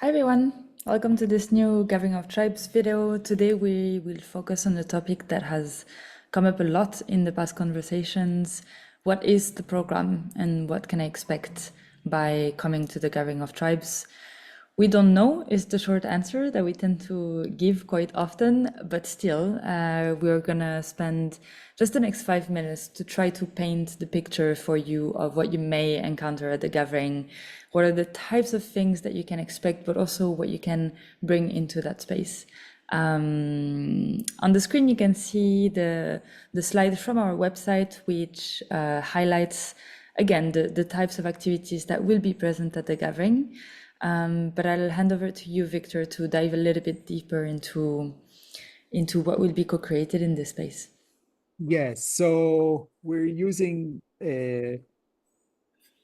Hi everyone, welcome to this new Gathering of Tribes video. Today we will focus on a topic that has come up a lot in the past conversations. What is the program and what can I expect by coming to the Gathering of Tribes? We don't know is the short answer that we tend to give quite often, but still, we're gonna spend just the next 5 minutes to try to paint the picture for you of what you may encounter at the gathering. What are the types of things that you can expect, but also what you can bring into that space. On the screen, you can see the slide from our website, which highlights, again, the types of activities that will be present at the gathering. But I'll hand over to you, Victor, to dive a little bit deeper into what will be co-created in this space. Yes, so we're using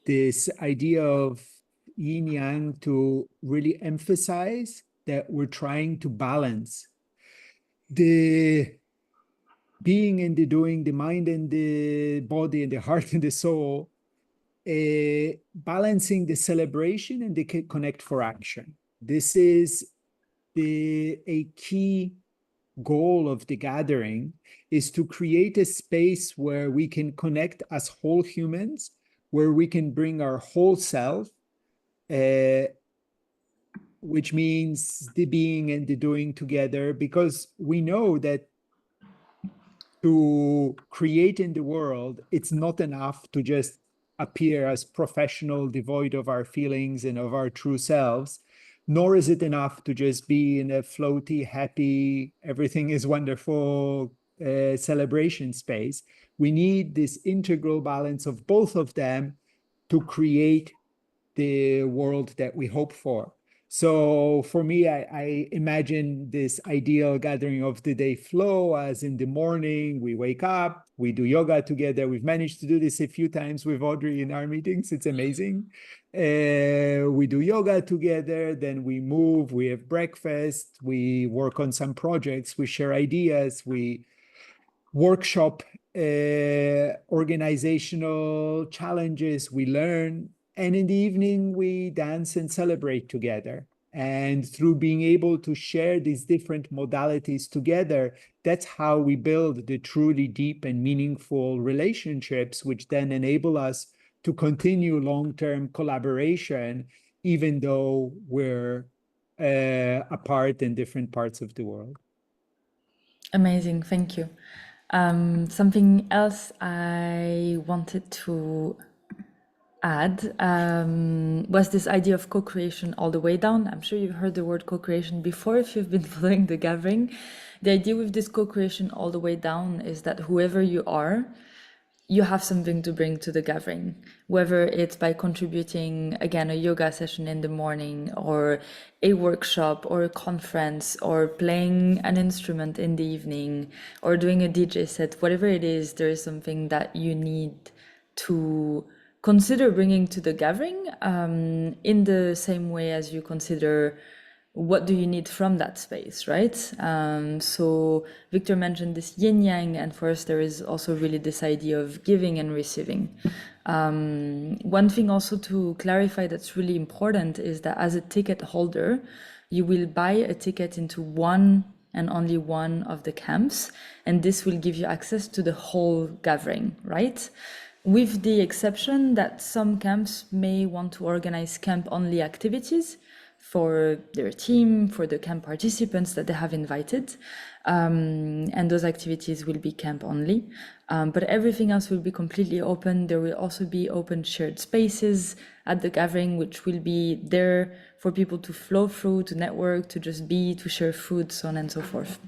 this idea of yin yang to really emphasize that we're trying to balance the being and the doing, the mind and the body and the heart and the soul, balancing the celebration and the connect for action. This is a key goal of the gathering, is to create a space where we can connect as whole humans, where we can bring our whole self, which means the being and the doing together, because we know that to create in the world, it's not enough to just appear as professional, devoid of our feelings and of our true selves, nor is it enough to just be in a floaty, happy, everything is wonderful celebration space. We need this integral balance of both of them to create the world that we hope for. So for me, I imagine this ideal gathering of the day flow as in the morning, we wake up, we do yoga together. We've managed to do this a few times with Audrey in our meetings. It's amazing. We do yoga together, then we move, we have breakfast, we work on some projects, we share ideas, we workshop organizational challenges, we learn, and in the evening we dance and celebrate together. And through being able to share these different modalities together, that's how we build the truly deep and meaningful relationships, which then enable us to continue long-term collaboration, even though we're apart in different parts of the world. Amazing, thank you. Something else I wanted to add was this idea of co-creation all the way down. I'm sure you've heard the word co-creation before if you've been following the gathering. The idea with this co-creation all the way down is that whoever you are, you have something to bring to the gathering, whether it's by contributing, again, a yoga session in the morning or a workshop or a conference or playing an instrument in the evening or doing a DJ set, whatever it is, there is something that you need to consider bringing to the gathering in the same way as you consider what do you need from that space, right? So Victor mentioned this yin yang, and for us there is also really this idea of giving and receiving. One thing also to clarify that's really important is that as a ticket holder, you will buy a ticket into one and only one of the camps, and this will give you access to the whole gathering, right? With the exception that some camps may want to organize camp-only activities for their team, for the camp participants that they have invited. And those activities will be camp only. But everything else will be completely open. There will also be open shared spaces at the gathering, which will be there for people to flow through, to network, to just be, to share food, so on and so forth.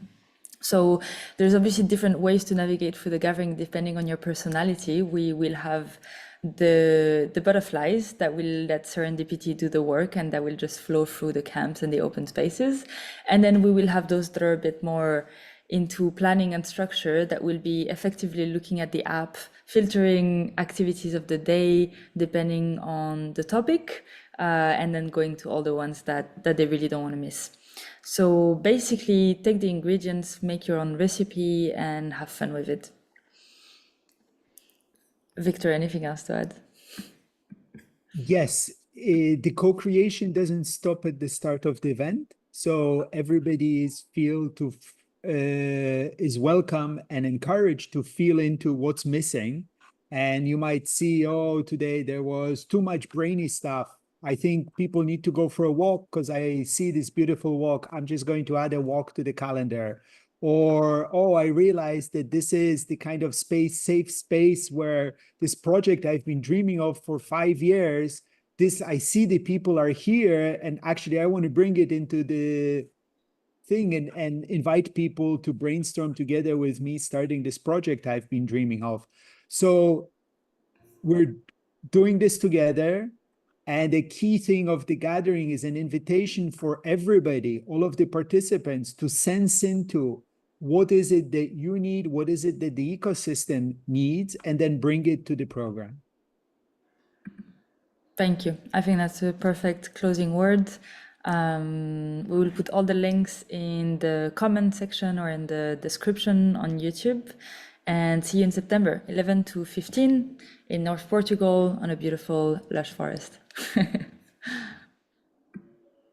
So there's obviously different ways to navigate through the gathering depending on your personality. We will have the butterflies that will let serendipity do the work and that will just flow through the camps and the open spaces. And then we will have those that are a bit more into planning and structure that will be effectively looking at the app, filtering activities of the day depending on the topic, and then going to all the ones that they really don't want to miss. So basically take the ingredients, make your own recipe and have fun with it. Victor, anything else to add? Yes, the co-creation doesn't stop at the start of the event. So everybody is welcome and encouraged to feel into what's missing. And you might see, oh, today there was too much brainy stuff. I think people need to go for a walk because I see this beautiful walk. I'm just going to add a walk to the calendar. Or, oh, I realized that this is the kind of safe space where this project I've been dreaming of for 5 years, I see the people are here, and actually I want to bring it into the thing and invite people to brainstorm together with me starting this project I've been dreaming of. So we're doing this together. And the key thing of the gathering is an invitation for everybody, all of the participants, to sense into what is it that you need, what is it that the ecosystem needs, and then bring it to the program. Thank you. I think that's a perfect closing word. We will put all the links in the comment section or in the description on YouTube. And see you in September, 11 to 15 in North Portugal on a beautiful lush forest.